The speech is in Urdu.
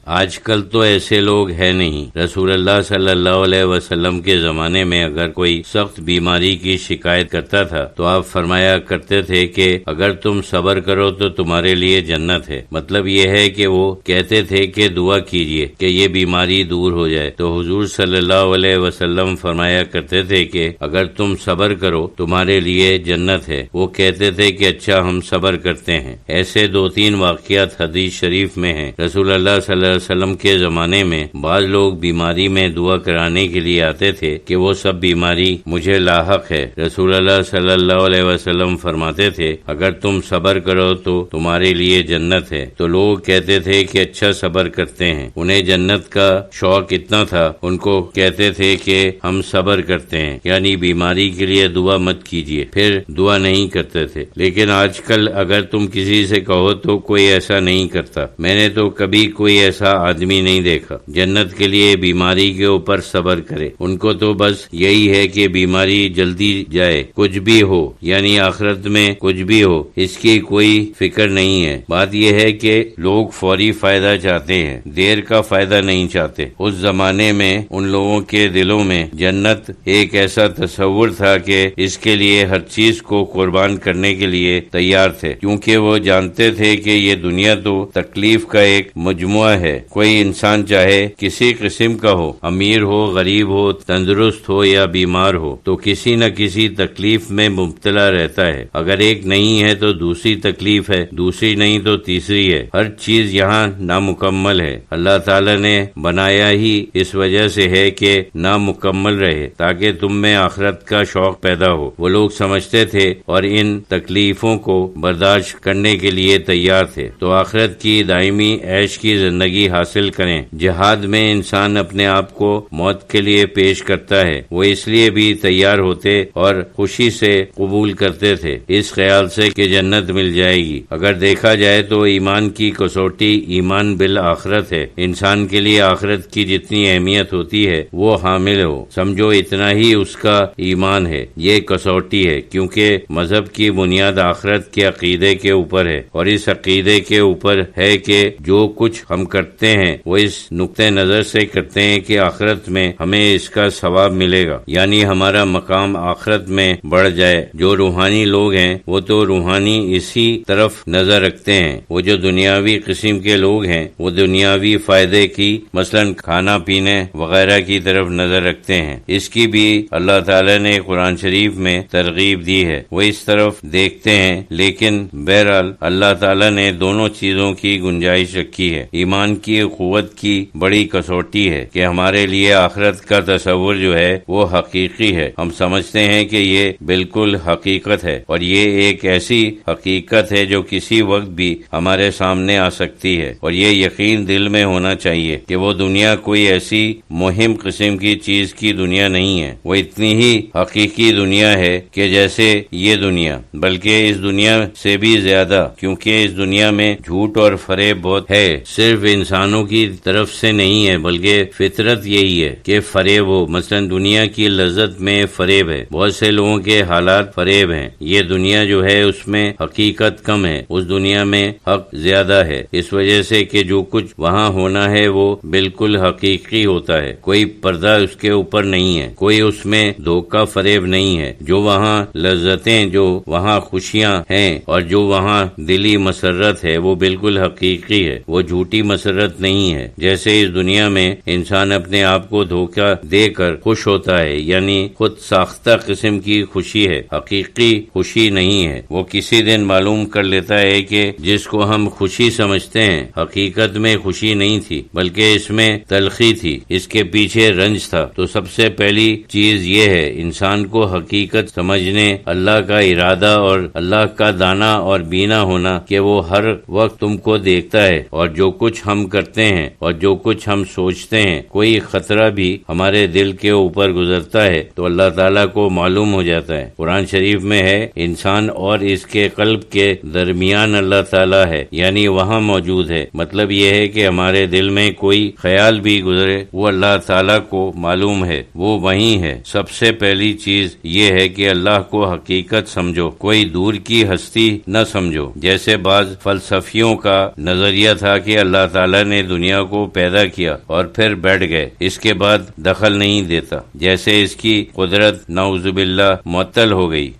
آج کل تو ایسے لوگ ہیں نہیں۔ رسول اللہ صلی اللہ علیہ وسلم کے زمانے میں اگر کوئی سخت بیماری کی شکایت کرتا تھا تو آپ فرمایا کرتے تھے کہ اگر تم صبر کرو تو تمہارے لیے جنت ہے۔ مطلب یہ ہے کہ وہ کہتے تھے کہ دعا کیجئے کہ یہ بیماری دور ہو جائے، تو حضور صلی اللہ علیہ وسلم فرمایا کرتے تھے کہ اگر تم صبر کرو تمہارے لیے جنت ہے۔ وہ کہتے تھے کہ اچھا ہم صبر کرتے ہیں۔ ایسے 2-3 واقعات حدیث شریف میں ہیں۔ رسول اللہ صلی اللہ علیہ وسلم کے زمانے میں بعض لوگ بیماری میں دعا کرانے کے لیے آتے تھے کہ وہ سب بیماری مجھے لاحق ہے۔ رسول اللہ صلی اللہ علیہ وسلم فرماتے تھے اگر تم صبر کرو تو تمہارے لیے جنت ہے۔ تو لوگ کہتے تھے کہ اچھا صبر کرتے ہیں، انہیں جنت کا شوق اتنا تھا، ان کو کہتے تھے کہ ہم صبر کرتے ہیں، یعنی بیماری کے لیے دعا مت کیجیے، پھر دعا نہیں کرتے تھے۔ لیکن آج کل اگر تم کسی سے کہو تو کوئی ایسا نہیں کرتا۔ میں نے تو کبھی کوئی ایسا آدمی نہیں دیکھا جنت کے لیے بیماری کے اوپر صبر کرے۔ ان کو تو بس یہی ہے کہ بیماری جلدی جائے، کچھ بھی ہو، یعنی آخرت میں کچھ بھی ہو، اس کی کوئی فکر نہیں ہے۔ بات یہ ہے کہ لوگ فوری فائدہ چاہتے ہیں، دیر کا فائدہ نہیں چاہتے۔ اس زمانے میں ان لوگوں کے دلوں میں جنت ایک ایسا تصور تھا کہ اس کے لیے ہر چیز کو قربان کرنے کے لیے تیار تھے، کیونکہ وہ جانتے تھے کہ یہ دنیا تو تکلیف کا ایک مجموعہ ہے۔ کوئی انسان چاہے کسی قسم کا ہو، امیر ہو، غریب ہو، تندرست ہو یا بیمار ہو، تو کسی نہ کسی تکلیف میں مبتلا رہتا ہے۔ اگر ایک نہیں ہے تو دوسری تکلیف ہے، دوسری نہیں تو تیسری ہے۔ ہر چیز یہاں نامکمل ہے۔ اللہ تعالی نے بنایا ہی اس وجہ سے ہے کہ نامکمل رہے، تاکہ تم میں آخرت کا شوق پیدا ہو۔ وہ لوگ سمجھتے تھے اور ان تکلیفوں کو برداشت کرنے کے لیے تیار تھے، تو آخرت کی دائمی عیش کی زندگی حاصل کریں۔ جہاد میں انسان اپنے آپ کو موت کے لیے پیش کرتا ہے، وہ اس لیے بھی تیار ہوتے اور خوشی سے قبول کرتے تھے، اس خیال سے کہ جنت مل جائے گی۔ اگر دیکھا جائے تو ایمان کی کسوٹی ایمان بالآخرت ہے۔ انسان کے لیے آخرت کی جتنی اہمیت ہوتی ہے وہ حامل ہو، سمجھو اتنا ہی اس کا ایمان ہے۔ یہ کسوٹی ہے، کیونکہ مذہب کی بنیاد آخرت کے عقیدے کے اوپر ہے، اور اس عقیدے کے اوپر ہے کہ جو کچھ ہم کرتے ہیں وہ اس نقطۂ نظر سے کرتے ہیں کہ آخرت میں ہمیں اس کا ثواب ملے گا، یعنی ہمارا مقام آخرت میں بڑھ جائے۔ جو روحانی لوگ ہیں وہ تو روحانی اسی طرف نظر رکھتے ہیں، وہ جو دنیاوی قسم کے لوگ ہیں وہ دنیاوی فائدے کی، مثلا کھانا پینے وغیرہ کی طرف نظر رکھتے ہیں۔ اس کی بھی اللہ تعالی نے قرآن شریف میں ترغیب دی ہے، وہ اس طرف دیکھتے ہیں۔ لیکن بہرحال اللہ تعالی نے دونوں چیزوں کی گنجائش رکھی ہے۔ ایمان کی قوت کی بڑی کسوٹی ہے کہ ہمارے لیے آخرت کا تصور جو ہے وہ حقیقی ہے۔ ہم سمجھتے ہیں کہ یہ بالکل حقیقت ہے، اور یہ ایک ایسی حقیقت ہے جو کسی وقت بھی ہمارے سامنے آ سکتی ہے، اور یہ یقین دل میں ہونا چاہیے کہ وہ دنیا کوئی ایسی مہم قسم کی چیز کی دنیا نہیں ہے، وہ اتنی ہی حقیقی دنیا ہے کہ جیسے یہ دنیا، بلکہ اس دنیا سے بھی زیادہ، کیونکہ اس دنیا میں جھوٹ اور فریب بہت ہے۔ صرف انسانوں کی طرف سے نہیں ہے، بلکہ فطرت یہی ہے کہ فریب ہو۔ مثلا دنیا کی لذت میں فریب ہے، بہت سے لوگوں کے حالات فریب ہیں۔ یہ دنیا جو ہے اس میں حقیقت کم ہے، اس دنیا میں حق زیادہ ہے، اس وجہ سے کہ جو کچھ وہاں ہونا ہے وہ بالکل حقیقی ہوتا ہے، کوئی پردہ اس کے اوپر نہیں ہے، کوئی اس میں دھوکہ فریب نہیں ہے۔ جو وہاں لذتیں، جو وہاں خوشیاں ہیں اور جو وہاں دلی مسرت ہے وہ بالکل حقیقی ہے، وہ جھوٹی مسرت نہیں ہے۔ جیسے اس دنیا میں انسان اپنے آپ کو دھوکہ دے کر خوش ہوتا ہے، یعنی خود ساختہ قسم کی خوشی ہے، حقیقی خوشی نہیں ہے۔ وہ کسی دن معلوم کر لیتا ہے کہ جس کو ہم خوشی سمجھتے ہیں حقیقت میں خوشی نہیں تھی، بلکہ اس میں تلخی تھی، اس کے پیچھے رنج تھا۔ تو سب سے پہلی چیز یہ ہے انسان کو حقیقت سمجھنے، اللہ کا ارادہ اور اللہ کا دانا اور بینا ہونا کہ وہ ہر وقت تم کو دیکھتا ہے، اور جو کچھ ہم کرتے ہیں اور جو کچھ ہم سوچتے ہیں، کوئی خطرہ بھی ہمارے دل کے اوپر گزرتا ہے تو اللہ تعالیٰ کو معلوم ہو جاتا ہے۔ قرآن شریف میں ہے انسان اور اس کے قلب کے درمیان اللہ تعالیٰ ہے، یعنی وہاں موجود ہے۔ مطلب یہ ہے کہ ہمارے دل میں کوئی خیال بھی گزرے وہ اللہ تعالیٰ کو معلوم ہے، وہ وہیں ہے۔ سب سے پہلی چیز یہ ہے کہ اللہ کو حقیقت سمجھو، کوئی دور کی ہستی نہ سمجھو۔ جیسے بعض فلسفیوں کا نظریہ تھا کہ اللہ تعالیٰ تعالیٰ نے دنیا کو پیدا کیا اور پھر بیٹھ گئے، اس کے بعد دخل نہیں دیتا، جیسے اس کی قدرت نعوذ باللہ معطل ہو گئی۔